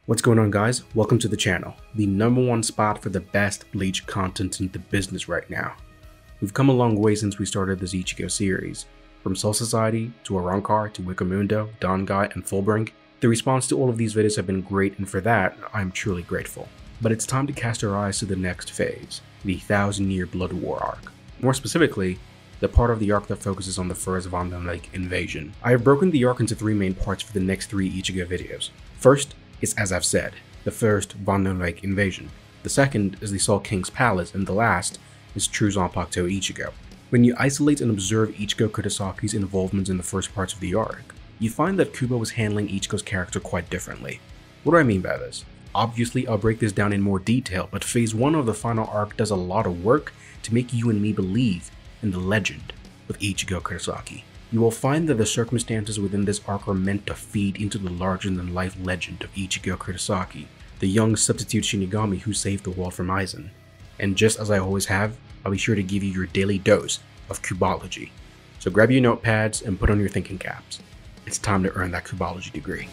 What's going on, guys? Welcome to the channel, the #1 spot for the best Bleach content in the business right now. We've come a long way since we started this Ichigo series. From Soul Society, to Arrancar, to Wikamundo, Dangai, and Fullbring, the response to all of these videos have been great, and for that, I'm truly grateful. But it's time to cast our eyes to the next phase, the 1000-year Blood War arc. More specifically, the part of the arc that focuses on the first Vandan Lake invasion. I have broken the arc into 3 main parts for the next 3 Ichigo videos. First is, as I've said, the first Vandan Lake invasion. The second is the Salt King's Palace, and the last is True Zanpakuto Ichigo. When you isolate and observe Ichigo Kurisaki's involvement in the first parts of the arc, you find that Kubo was handling Ichigo's character quite differently. What do I mean by this? Obviously, I'll break this down in more detail, but phase 1 of the final arc does a lot of work to make you and me believe in the legend of Ichigo Kurosaki. You will find that the circumstances within this arc are meant to feed into the larger-than-life legend of Ichigo Kurosaki, the young substitute Shinigami who saved the world from Aizen. And just as I always have, I'll be sure to give you your daily dose of Kubology. So grab your notepads and put on your thinking caps. It's time to earn that Kubology degree.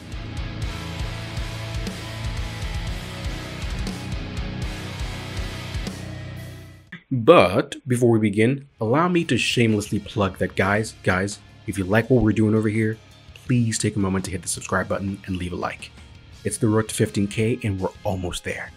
But before we begin, allow me to shamelessly plug that guys, if you like what we're doing over here, please take a moment to hit the subscribe button and leave a like. It's the road to 15K and we're almost there.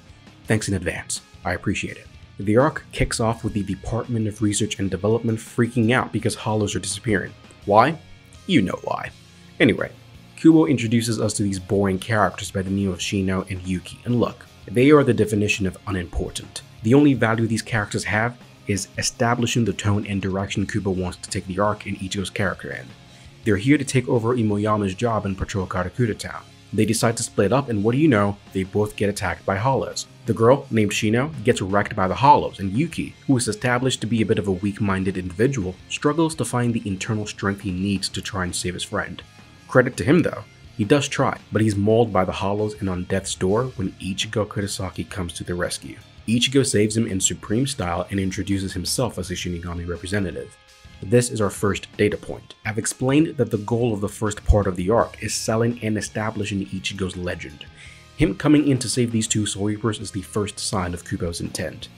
Thanks in advance, I appreciate it. The arc kicks off with the Department of Research and Development freaking out because hollows are disappearing. Why? You know why. Anyway, Kubo introduces us to these boring characters by the name of Shino and Yuki, and look, they are the definition of unimportant. The only value these characters have is establishing the tone and direction Kubo wants to take the arc in Ichigo's character in. They're here to take over Imoyama's job and patrol Karakura Town. They decide to split up, and what do you know, they both get attacked by hollows. The girl, named Shino, gets wrecked by the hollows, and Yuki, who is established to be a bit of a weak-minded individual, struggles to find the internal strength he needs to try and save his friend. Credit to him though, he does try, but he's mauled by the hollows and on death's door when Ichigo Kurosaki comes to the rescue. Ichigo saves him in supreme style and introduces himself as a Shinigami representative. This is our first data point. I've explained that the goal of the first part of the arc is selling and establishing Ichigo's legend. Him coming in to save these 2 Soul Reapers is the first sign of Kubo's intent.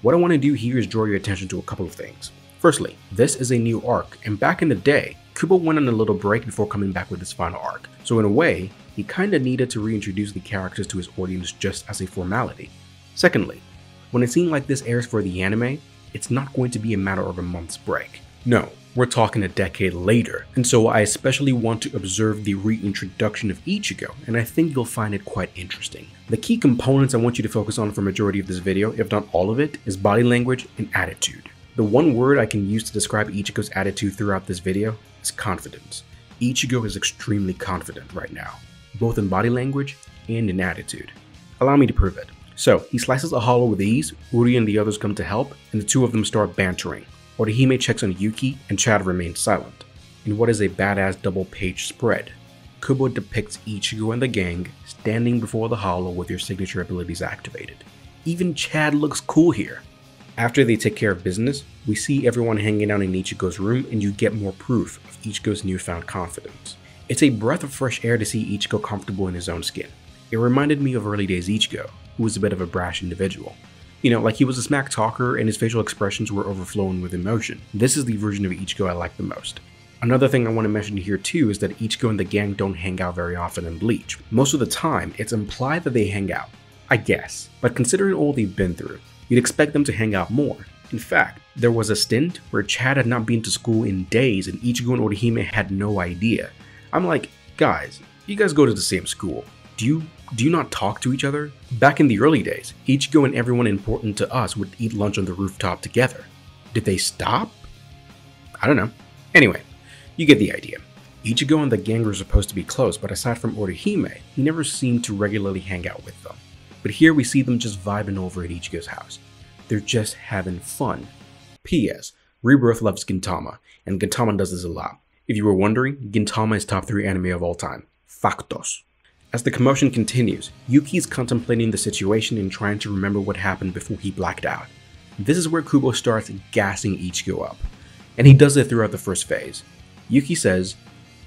What I want to do here is draw your attention to a couple of things. Firstly, this is a new arc, and back in the day, Kubo went on a little break before coming back with his final arc, so in a way, he kinda needed to reintroduce the characters to his audience just as a formality. Secondly, when a scene like this airs for the anime, it's not going to be a matter of a month's break. No, we're talking a decade later, and so I especially want to observe the reintroduction of Ichigo, and I think you'll find it quite interesting. The key components I want you to focus on for majority of this video, if not all of it, is body language and attitude. The one word I can use to describe Ichigo's attitude throughout this video is confidence. Ichigo is extremely confident right now, both in body language and in attitude. Allow me to prove it. So, he slices a hollow with ease, Uri and the others come to help, and the 2 of them start bantering. Orihime checks on Yuki, and Chad remains silent. In what is a badass double-page spread, Kubo depicts Ichigo and the gang standing before the hollow with their signature abilities activated. Even Chad looks cool here. After they take care of business, we see everyone hanging out in Ichigo's room, and you get more proof of Ichigo's newfound confidence. It's a breath of fresh air to see Ichigo comfortable in his own skin. It reminded me of early days Ichigo, who was a bit of a brash individual. You know, like he was a smack talker and his facial expressions were overflowing with emotion. This is the version of Ichigo I like the most. Another thing I want to mention here too is that Ichigo and the gang don't hang out very often in Bleach. Most of the time, it's implied that they hang out, I guess, but considering all they've been through, you'd expect them to hang out more. In fact, there was a stint where Chad had not been to school in days and Ichigo and Orihime had no idea. I'm like, guys, you guys go to the same school. Do you not talk to each other? Back in the early days, Ichigo and everyone important to us would eat lunch on the rooftop together. Did they stop? I don't know. Anyway, you get the idea. Ichigo and the gang were supposed to be close, but aside from Orihime, he never seemed to regularly hang out with them. But here we see them just vibing over at Ichigo's house. They're just having fun. P.S. Rebirth loves Gintama, and Gintama does this a lot. If you were wondering, Gintama is top 3 anime of all time. Factos. As the commotion continues, Yuki is contemplating the situation and trying to remember what happened before he blacked out. This is where Kubo starts gassing Ichigo up, and he does it throughout the first phase. Yuki says,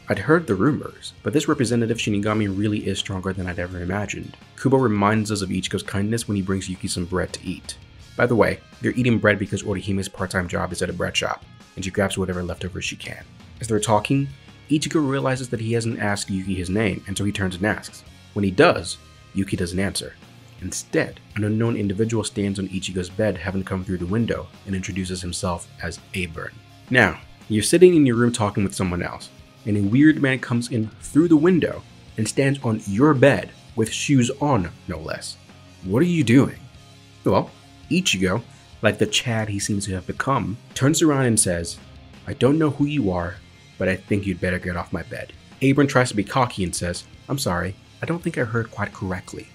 I'd heard the rumors, but this representative Shinigami really is stronger than I'd ever imagined. Kubo reminds us of Ichigo's kindness when he brings Yuki some bread to eat. By the way, they're eating bread because Orihime's part-time job is at a bread shop, and she grabs whatever leftovers she can. As they're talking, Ichigo realizes that he hasn't asked Yuki his name, and so he turns and asks. When he does, Yuki doesn't answer. Instead, an unknown individual stands on Ichigo's bed, having come through the window, and introduces himself as A. Now, you're sitting in your room talking with someone else, and a weird man comes in through the window and stands on your bed with shoes on, no less. What are you doing? Well, Ichigo, like the Chad he seems to have become, turns around and says, I don't know who you are, but I think you'd better get off my bed. Abron tries to be cocky and says, I'm sorry, I don't think I heard quite correctly.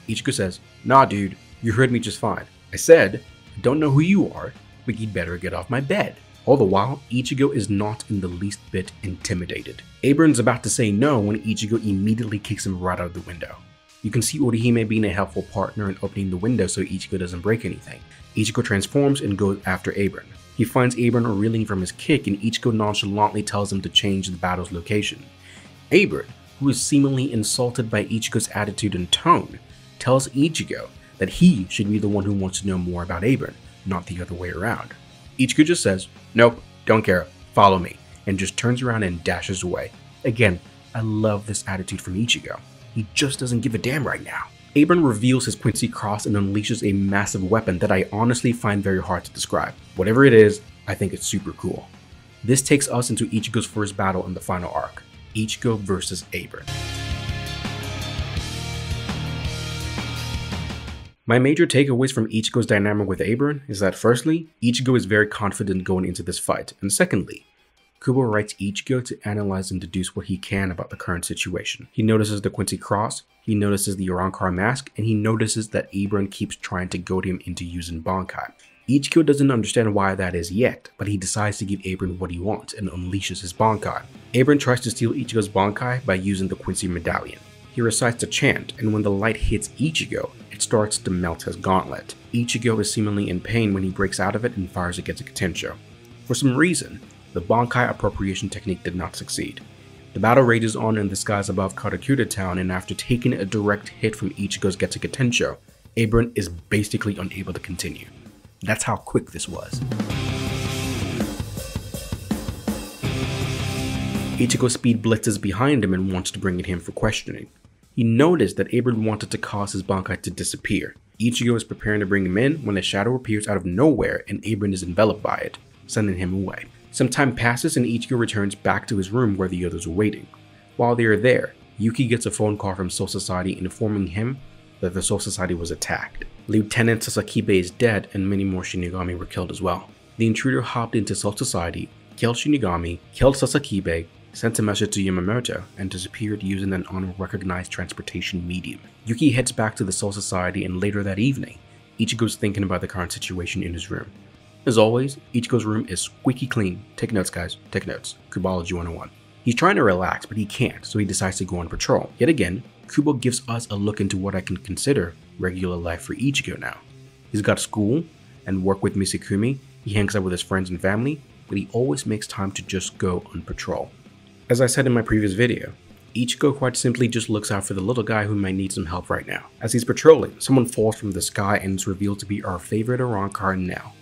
Ichigo says, nah dude, you heard me just fine. I said, I don't know who you are, but you'd better get off my bed. All the while, Ichigo is not in the least bit intimidated. Abron's about to say no when Ichigo immediately kicks him right out of the window. You can see Orihime being a helpful partner in opening the window so Ichigo doesn't break anything. Ichigo transforms and goes after Abron. He finds Abron reeling from his kick and Ichigo nonchalantly tells him to change the battle's location. Abron, who is seemingly insulted by Ichigo's attitude and tone, tells Ichigo that he should be the one who wants to know more about Abron, not the other way around. Ichigo just says, nope, don't care, follow me, and just turns around and dashes away. Again, I love this attitude from Ichigo. He just doesn't give a damn right now. Abron reveals his Quincy Cross and unleashes a massive weapon that I honestly find very hard to describe. Whatever it is, I think it's super cool. This takes us into Ichigo's first battle in the final arc, Ichigo vs. Abron. My major takeaways from Ichigo's dynamic with Abron is that firstly, Ichigo is very confident going into this fight, and secondly, Kubo writes Ichigo to analyze and deduce what he can about the current situation. He notices the Quincy Cross, he notices the Urankar mask, and he notices that Abron keeps trying to goad him into using Bankai. Ichigo doesn't understand why that is yet, but he decides to give Abron what he wants and unleashes his Bankai. Abron tries to steal Ichigo's Bankai by using the Quincy Medallion. He recites a chant, and when the light hits Ichigo, it starts to melt his gauntlet. Ichigo is seemingly in pain when he breaks out of it and fires against Getensho. For some reason, the Bankai appropriation technique did not succeed. The battle rages on in the skies above Karakura town, and after taking a direct hit from Ichigo's Getensho, Abron is basically unable to continue. That's how quick this was. Ichigo speed blitzes behind him and wants to bring in him for questioning. He noticed that Abron wanted to cause his Bankai to disappear. Ichigo is preparing to bring him in when a shadow appears out of nowhere and Abron is enveloped by it, sending him away. Some time passes and Ichigo returns back to his room where the others are waiting. While they are there, Yuki gets a phone call from Soul Society informing him that the Soul Society was attacked. Lieutenant Sasakibe is dead and many more Shinigami were killed as well. The intruder hopped into Soul Society, killed Shinigami, killed Sasakibe, sent a message to Yamamoto, and disappeared using an unrecognized transportation medium. Yuki heads back to the Soul Society, and later that evening, Ichigo's thinking about the current situation in his room. As always, Ichigo's room is squeaky clean. Take notes guys, take notes. Kubology 101. He's trying to relax, but he can't, so he decides to go on patrol. Yet again, Kubo gives us a look into what I can consider regular life for Ichigo now. He's got school and work with Misakumi, he hangs out with his friends and family, but he always makes time to just go on patrol. As I said in my previous video, Ichigo quite simply just looks out for the little guy who might need some help right now. As he's patrolling, someone falls from the sky and is revealed to be our favorite Urankar Nell.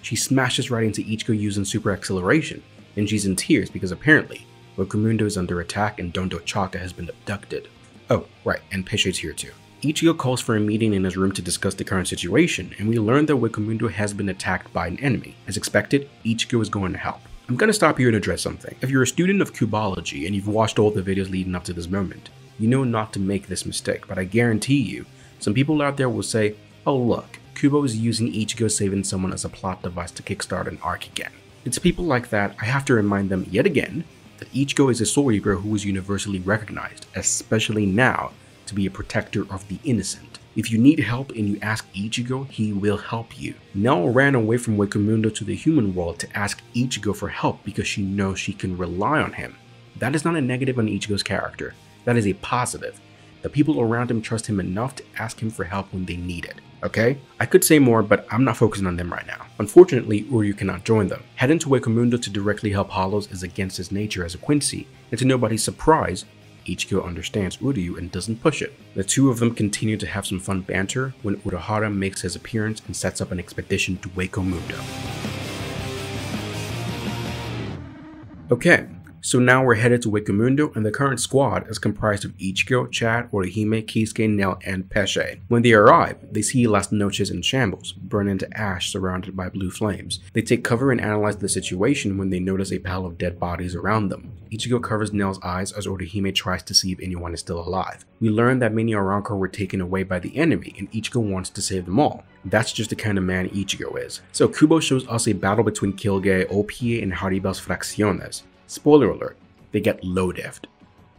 She smashes right into Ichigo using super acceleration, and she's in tears because apparently, Wakamundo is under attack and Dondo Chaka has been abducted. Oh, right, and Peshe's here too. Ichigo calls for a meeting in his room to discuss the current situation, and we learn that Wakamundo has been attacked by an enemy. As expected, Ichigo is going to help. I'm going to stop here and address something. If you're a student of Kubology and you've watched all the videos leading up to this moment, you know not to make this mistake, but I guarantee you, some people out there will say, oh look, Kubo is using Ichigo saving someone as a plot device to kickstart an arc again. It's people like that I have to remind them yet again that Ichigo is a Soul Reaper who is universally recognized, especially now, to be a protector of the innocent. If you need help and you ask Ichigo, he will help you. Nell ran away from Wakamundo to the human world to ask Ichigo for help because she knows she can rely on him. That is not a negative on Ichigo's character. That is a positive. The people around him trust him enough to ask him for help when they need it. Okay? I could say more, but I'm not focusing on them right now. Unfortunately, Uryu cannot join them. Heading to Wakamundo to directly help Hollows is against his nature as a Quincy, and to nobody's surprise, Ichigo understands Uryu and doesn't push it. The two of them continue to have some fun banter when Urahara makes his appearance and sets up an expedition to Wakamundo. Okay, so now we're headed to Wakamundo, and the current squad is comprised of Ichigo, Chad, Orihime, Kisuke, Nell, and Pesce. When they arrive, they see Las Noches in shambles, burned into ash surrounded by blue flames. They take cover and analyze the situation when they notice a pile of dead bodies around them. Ichigo covers Nell's eyes as Orihime tries to see if anyone is still alive. We learn that many Aranko were taken away by the enemy, and Ichigo wants to save them all. That's just the kind of man Ichigo is. So Kubo shows us a battle between Killgay, OPA, and Haribel's Fracciones. Spoiler alert, they get low-defed.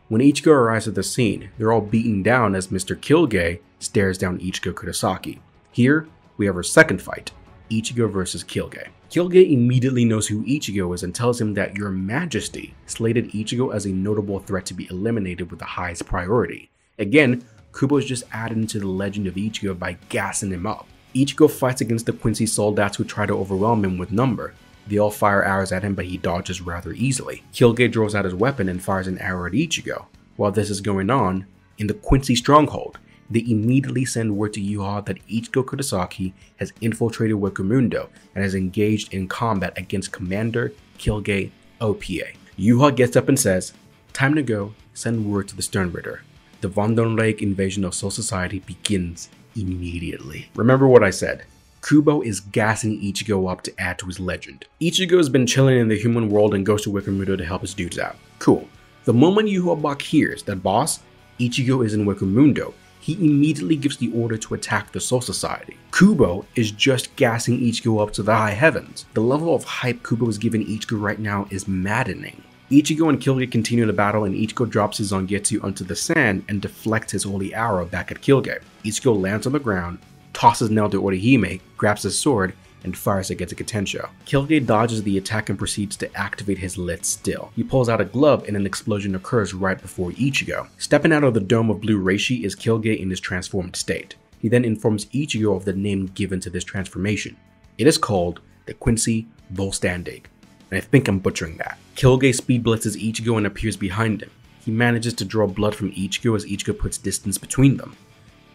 When Ichigo arrives at the scene, they're all beaten down as Mr. Killgay stares down Ichigo Kurosaki. Here, we have our second fight, Ichigo versus Killgay. Killgay immediately knows who Ichigo is and tells him that Your Majesty slated Ichigo as a notable threat to be eliminated with the highest priority. Again, Kubo's just adding to the legend of Ichigo by gassing him up. Ichigo fights against the Quincy soldats who try to overwhelm him with number. They all fire arrows at him, but he dodges rather easily. Killgay draws out his weapon and fires an arrow at Ichigo. While this is going on, in the Quincy stronghold, they immediately send word to Yuha that Ichigo Kurosaki has infiltrated Wakamundo and has engaged in combat against Commander Killgay OPA. Yuha gets up and says, "Time to go, send word to the Sternritter. The Vondon Lake invasion of Soul Society begins immediately." Remember what I said. Kubo is gassing Ichigo up to add to his legend. Ichigo has been chilling in the human world and goes to Wakamundo to help his dudes out. Cool. The moment Yuha hears that boss, Ichigo is in Wakamundo, he immediately gives the order to attack the Soul Society. Kubo is just gassing Ichigo up to the high heavens. The level of hype Kubo is giving Ichigo right now is maddening. Ichigo and Killgay continue the battle, and Ichigo drops his Zangetsu onto the sand and deflects his holy arrow back at Killgay. Ichigo lands on the ground, tosses Nell to Orihime, grabs his sword, and fires against Tensho. Killgay dodges the attack and proceeds to activate his Lit Still. He pulls out a glove and an explosion occurs right before Ichigo. Stepping out of the dome of blue reishi is Killgay in his transformed state. He then informs Ichigo of the name given to this transformation. It is called the Quincy Volstandig, and I think I'm butchering that. Killgay speed blitzes Ichigo and appears behind him. He manages to draw blood from Ichigo as Ichigo puts distance between them.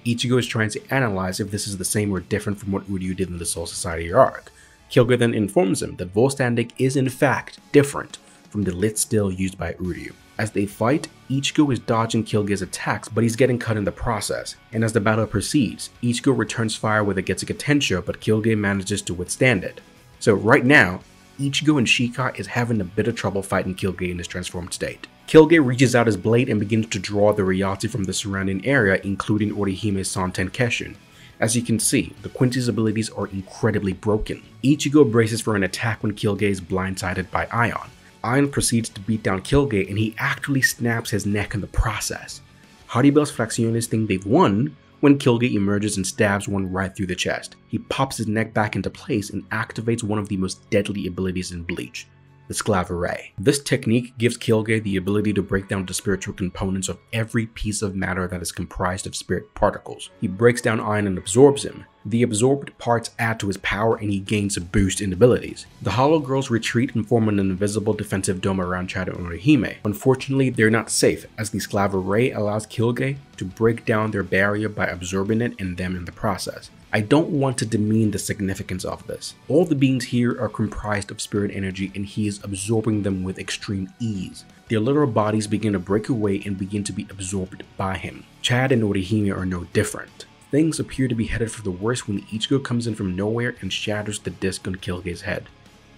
Ichigo is trying to analyze if this is the same or different from what Uryu did in the Soul Society arc. Killgay then informs him that Volstandig is in fact different from the Lit Still used by Uryu. As they fight, Ichigo is dodging Killgay's attacks, but he's getting cut in the process, and as the battle proceeds, Ichigo returns fire with a Tensho, but Killgay manages to withstand it. So right now, Ichigo and Shika is having a bit of trouble fighting Killgay in his transformed state. Killgay reaches out his blade and begins to draw the reality from the surrounding area, including Orihime's Santen Keshin. As you can see, the Quincy's abilities are incredibly broken. Ichigo braces for an attack when Killgay is blindsided by Aion. Aion proceeds to beat down Killgay and he actually snaps his neck in the process. Haribel's Fracciones think they've won when Killgay emerges and stabs one right through the chest. He pops his neck back into place and activates one of the most deadly abilities in Bleach, the Sclavere. This technique gives Killgay the ability to break down the spiritual components of every piece of matter that is comprised of spirit particles. He breaks down Aion and absorbs him. The absorbed parts add to his power and he gains a boost in abilities. The Hollow Girls retreat and form an invisible defensive dome around Chad and Orihime. Unfortunately, they're not safe as the Sclavere allows Killgay to break down their barrier by absorbing it and them in the process. I don't want to demean the significance of this. All the beings here are comprised of spirit energy and he is absorbing them with extreme ease. Their literal bodies begin to break away and begin to be absorbed by him. Chad and Orihime are no different. Things appear to be headed for the worst when Ichigo comes in from nowhere and shatters the disc on Killgay's head.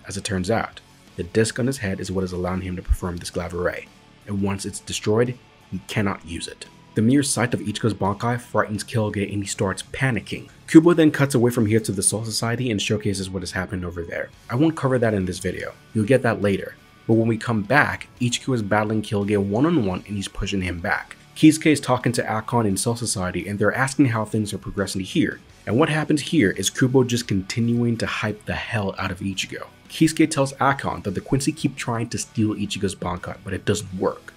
As it turns out, the disc on his head is what is allowing him to perform this Sclavere, and once it's destroyed, he cannot use it. The mere sight of Ichigo's Bankai frightens Killgay and he starts panicking. Kubo then cuts away from here to the Soul Society and showcases what has happened over there. I won't cover that in this video, you'll get that later. But when we come back, Ichigo is battling Killgay one-on-one and he's pushing him back. Kisuke is talking to Akon in Soul Society and they're asking how things are progressing here. And what happens here is Kubo just continuing to hype the hell out of Ichigo. Kisuke tells Akon that the Quincy keep trying to steal Ichigo's Bankai, but it doesn't work.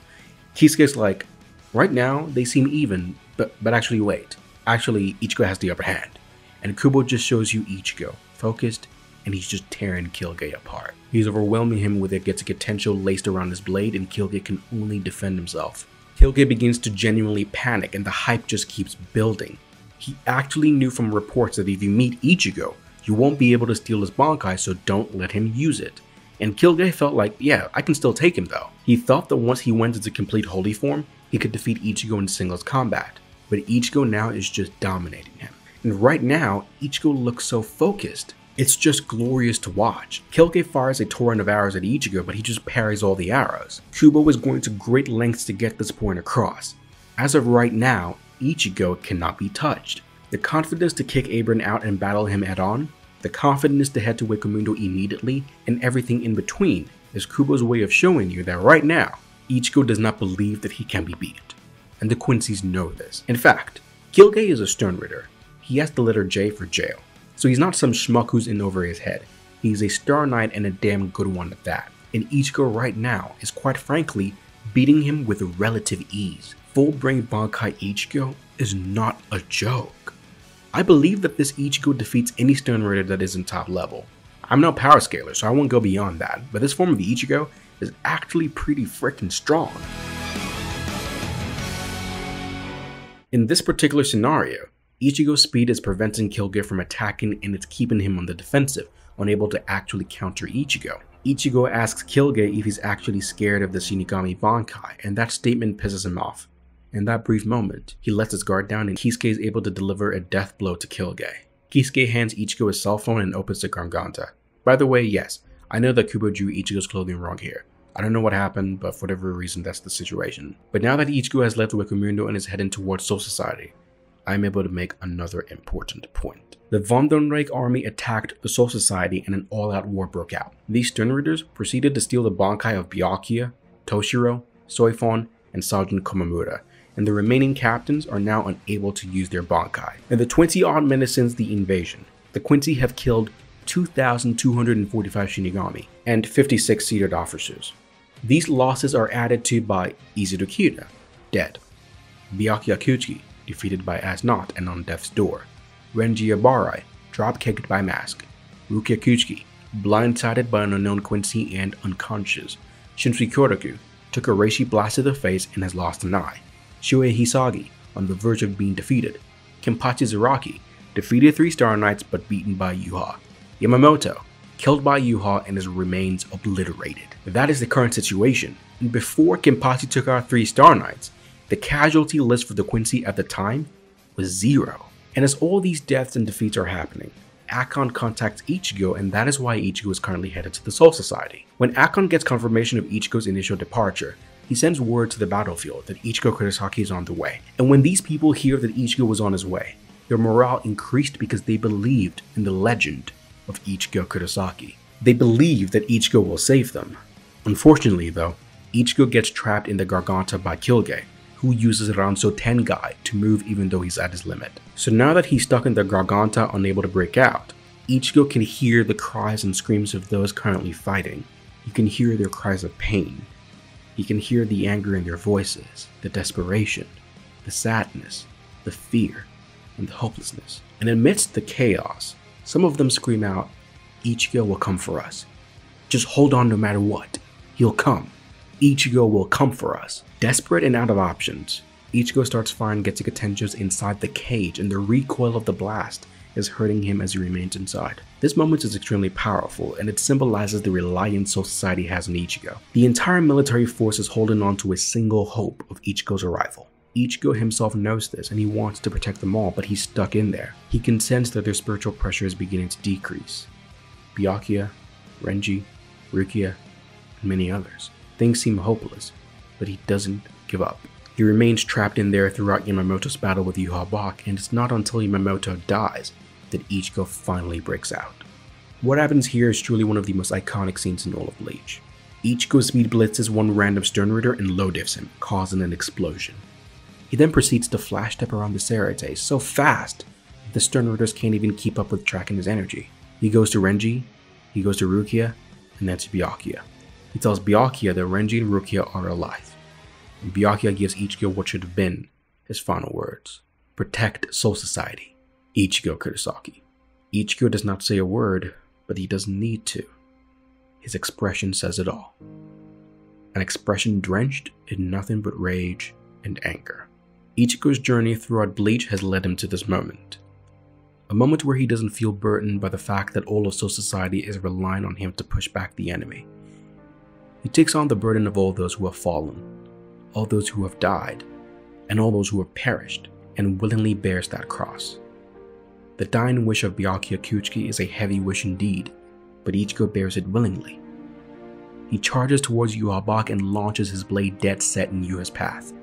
Kisuke's like, right now they seem even, but actually wait. Actually, Ichigo has the upper hand. and Kubo just shows you Ichigo, focused, and he's just tearing Kyoge apart. He's overwhelming him with a Getsuga Tensho laced around his blade, and Kyoge can only defend himself. Kyoge begins to genuinely panic, and the hype just keeps building. He actually knew from reports that if you meet Ichigo, you won't be able to steal his Bankai, so don't let him use it. And Kyoge felt like, yeah, I can still take him though. He thought that once he went into complete holy form, he could defeat Ichigo in singles combat. But Ichigo now is just dominating him. And right now, Ichigo looks so focused. It's just glorious to watch. Kyoge fires a torrent of arrows at Ichigo, but he just parries all the arrows. Kubo is going to great lengths to get this point across. As of right now, Ichigo cannot be touched. The confidence to kick Abrin out and battle him head on, the confidence to head to Wakamundo immediately, and everything in between is Kubo's way of showing you that right now, Ichigo does not believe that he can be beat. And the Quincy's know this. In fact, Kyoge is a Stern Ritter. He has the letter J for jail. So he's not some schmuck who's in over his head. He's a Star Knight and a damn good one at that. And Ichigo right now is quite frankly beating him with relative ease. Full Brain Bankai Ichigo is not a joke. I believe that this Ichigo defeats any Stern Ritter that isn't top level. I'm no power scaler, so I won't go beyond that, but this form of the Ichigo is actually pretty freaking strong. In this particular scenario, Ichigo's speed is preventing Kyoge from attacking, and it's keeping him on the defensive, unable to actually counter Ichigo. Ichigo asks Kyoge if he's actually scared of the Shinigami Bankai, and that statement pisses him off. In that brief moment, he lets his guard down and Kisuke is able to deliver a death blow to Kyoge. Kisuke hands Ichigo his cell phone and opens the Garganta. By the way, yes, I know that Kubo drew Ichigo's clothing wrong here. I don't know what happened, but for whatever reason that's the situation. But now that Ichigo has left Wakamundo and is heading towards Soul Society, I'm able to make another important point. The Von Donrake army attacked the Soul Society and an all-out war broke out. These Stern Ritters proceeded to steal the Bankai of Byakuya, Toshiro, Soifon, and Sergeant Komamura, and the remaining captains are now unable to use their Bankai. In the 20-odd minutes since the invasion, the Quincy have killed 2,245 Shinigami and 56 seated officers. These losses are added to by Izuru Kira, dead, Byakuya Kuchi, defeated by As Not and on Death's Door, Renji Abarai, drop-kicked by Mask, Rukia Kuchiki, blindsided by an unknown Quincy and unconscious, Shinsui Kyoraku, took a reishi blast to the face and has lost an eye, Shuei Hisagi, on the verge of being defeated, Kenpachi Zaraki, defeated 3 Star Knights but beaten by Yuha, Yamamoto, killed by Yuha and his remains obliterated. That is the current situation, and before Kenpachi took out 3 Star Knights, the casualty list for the Quincy at the time was 0. And as all these deaths and defeats are happening, Akon contacts Ichigo, and that is why Ichigo is currently headed to the Soul Society. When Akon gets confirmation of Ichigo's initial departure, he sends word to the battlefield that Ichigo Kurosaki is on the way. And when these people hear that Ichigo was on his way, their morale increased because they believed in the legend of Ichigo Kurosaki. They believe that Ichigo will save them. Unfortunately though, Ichigo gets trapped in the Garganta by Kyoge, who uses Ranso Tengai to move even though he's at his limit. So now that he's stuck in the Garganta unable to break out, Ichigo can hear the cries and screams of those currently fighting. He can hear their cries of pain. He can hear the anger in their voices, the desperation, the sadness, the fear, and the hopelessness. And amidst the chaos, some of them scream out, "Ichigo will come for us. Just hold on no matter what. He'll come. Ichigo will come for us." Desperate and out of options, Ichigo starts firing Getsuga Tenshos inside the cage, and the recoil of the blast is hurting him as he remains inside. This moment is extremely powerful, and it symbolizes the reliance Soul Society has on Ichigo. The entire military force is holding on to a single hope of Ichigo's arrival. Ichigo himself knows this, and he wants to protect them all, but he's stuck in there. He can sense that their spiritual pressure is beginning to decrease. Byakuya, Renji, Rukia, and many others. Things seem hopeless, but he doesn't give up. He remains trapped in there throughout Yamamoto's battle with Yuha Bak, and it's not until Yamamoto dies that Ichigo finally breaks out. What happens here is truly one of the most iconic scenes in all of Bleach. Ichigo speed blitzes one random Stern Ritter and low diffs him, causing an explosion. He then proceeds to flash step around the Serete so fast that the Stern Ritters can't even keep up with tracking his energy. He goes to Renji, he goes to Rukia, and then to Byakuya. He tells Byakuya that Renji and Rukia are alive. And Byakuya gives Ichigo what should have been his final words. Protect Soul Society. Ichigo Kurosaki. Ichigo does not say a word, but he doesn't need to. His expression says it all. An expression drenched in nothing but rage and anger. Ichigo's journey throughout Bleach has led him to this moment. A moment where he doesn't feel burdened by the fact that all of Soul Society is relying on him to push back the enemy. He takes on the burden of all those who have fallen, all those who have died, and all those who have perished, and willingly bears that cross. The dying wish of Byakuya Kuchiki is a heavy wish indeed, but Ichigo bears it willingly. He charges towards Yhwach and launches his blade dead set in Yuha's path.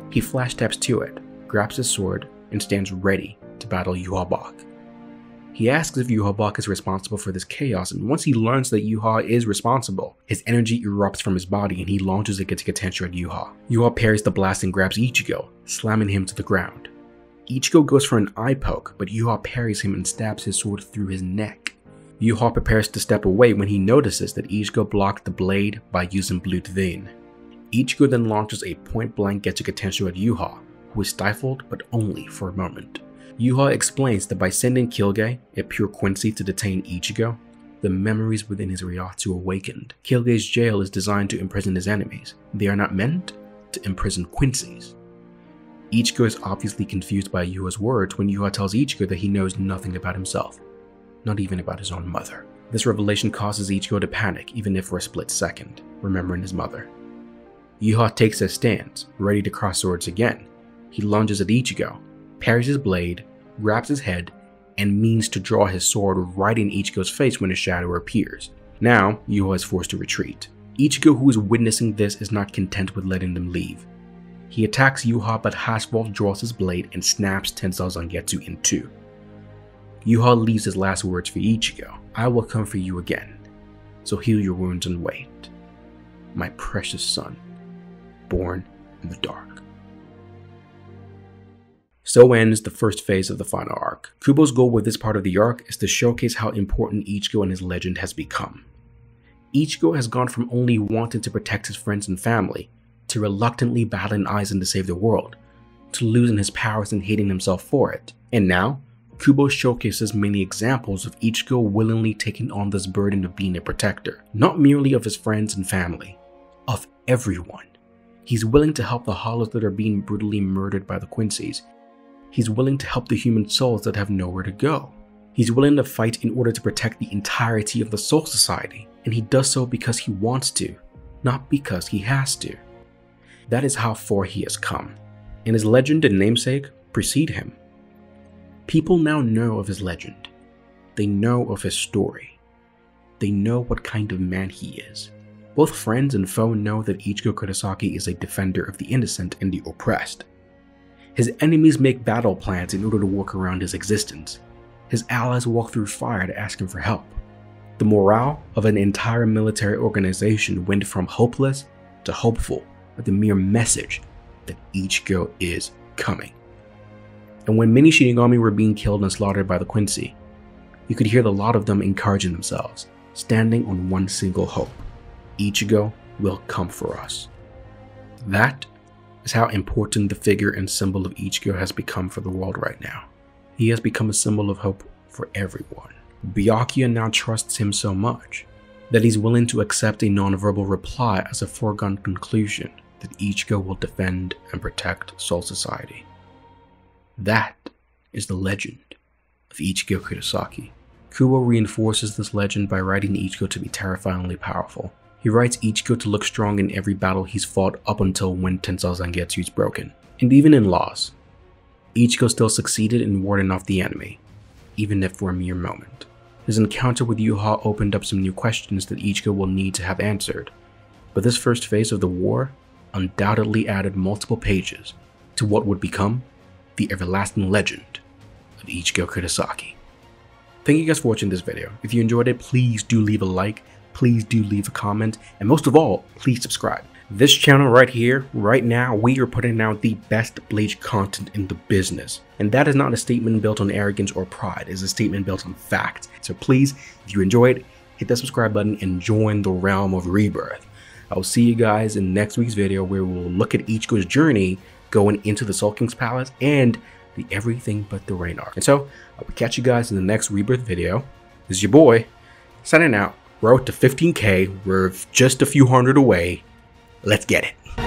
He flash taps to it, grabs his sword, and stands ready to battle Yhwach. He asks if Yhwach is responsible for this chaos, and once he learns that Yuha is responsible, his energy erupts from his body and he launches a Getsuga Tensho at Yuha. Yuha parries the blast and grabs Ichigo, slamming him to the ground. Ichigo goes for an eye poke, but Yuha parries him and stabs his sword through his neck. Yuha prepares to step away when he notices that Ichigo blocked the blade by using Blut Vein. Ichigo then launches a point-blank Getsuga Tensho at Yuha, who is stifled but only for a moment. Yuha explains that by sending Kyuge, a pure Quincy, to detain Ichigo, the memories within his Ryotsu awakened. Kyuge's jail is designed to imprison his enemies. They are not meant to imprison Quincy's. Ichigo is obviously confused by Yuha's words when Yuha tells Ichigo that he knows nothing about himself, not even about his own mother. This revelation causes Ichigo to panic, even if for a split second, remembering his mother. Yuha takes his stance, ready to cross swords again. He lunges at Ichigo, parries his blade, grabs his head, and means to draw his sword right in Ichigo's face when a shadow appears. Now, Yuha is forced to retreat. Ichigo, who is witnessing this, is not content with letting them leave. He attacks Yuha, but Hashwolf draws his blade and snaps Tensou Zangetsu in two. Yuha leaves his last words for Ichigo. I will come for you again, so heal your wounds and wait. My precious son, born in the dark. So ends the first phase of the final arc. Kubo's goal with this part of the arc is to showcase how important Ichigo and his legend has become. Ichigo has gone from only wanting to protect his friends and family, to reluctantly battling Aizen to save the world, to losing his powers and hating himself for it. And now, Kubo showcases many examples of Ichigo willingly taking on this burden of being a protector, not merely of his friends and family, of everyone. He's willing to help the hollows that are being brutally murdered by the Quincy's. He's willing to help the human souls that have nowhere to go. He's willing to fight in order to protect the entirety of the Soul Society, and he does so because he wants to, not because he has to. That is how far he has come, and his legend and namesake precede him. People now know of his legend. They know of his story. They know what kind of man he is. Both friends and foe know that Ichigo Kurosaki is a defender of the innocent and the oppressed. His enemies make battle plans in order to work around his existence. His allies walk through fire to ask him for help. The morale of an entire military organization went from hopeless to hopeful with the mere message that Ichigo is coming. And when many Shinigami were being killed and slaughtered by the Quincy, you could hear the lot of them encouraging themselves, standing on one single hope: Ichigo will come for us. That is how important the figure and symbol of Ichigo has become for the world right now. He has become a symbol of hope for everyone. Byakuya now trusts him so much that he's willing to accept a non-verbal reply as a foregone conclusion that Ichigo will defend and protect Soul Society. That is the legend of Ichigo Kurosaki. Kubo reinforces this legend by writing Ichigo to be terrifyingly powerful. He writes Ichigo to look strong in every battle he's fought up until when Tensou Zangetsu is broken. And even in loss, Ichigo still succeeded in warding off the enemy, even if for a mere moment. His encounter with Yuha opened up some new questions that Ichigo will need to have answered, but this first phase of the war undoubtedly added multiple pages to what would become the everlasting legend of Ichigo Kurosaki. Thank you guys for watching this video. If you enjoyed it, please do leave a like, please do leave a comment, and most of all, please subscribe. This channel right here, right now, we are putting out the best Bleach content in the business. And that is not a statement built on arrogance or pride, it's a statement built on fact. So please, if you enjoyed, hit that subscribe button and join the realm of Rebirth. I'll see you guys in next week's video where we'll look at Ichigo's journey going into the Soul King's Palace and the Everything But the Rain arc. And so, I will catch you guys in the next Rebirth video. This is your boy, signing out. We're out to 15K. We're just a few hundred away. Let's get it.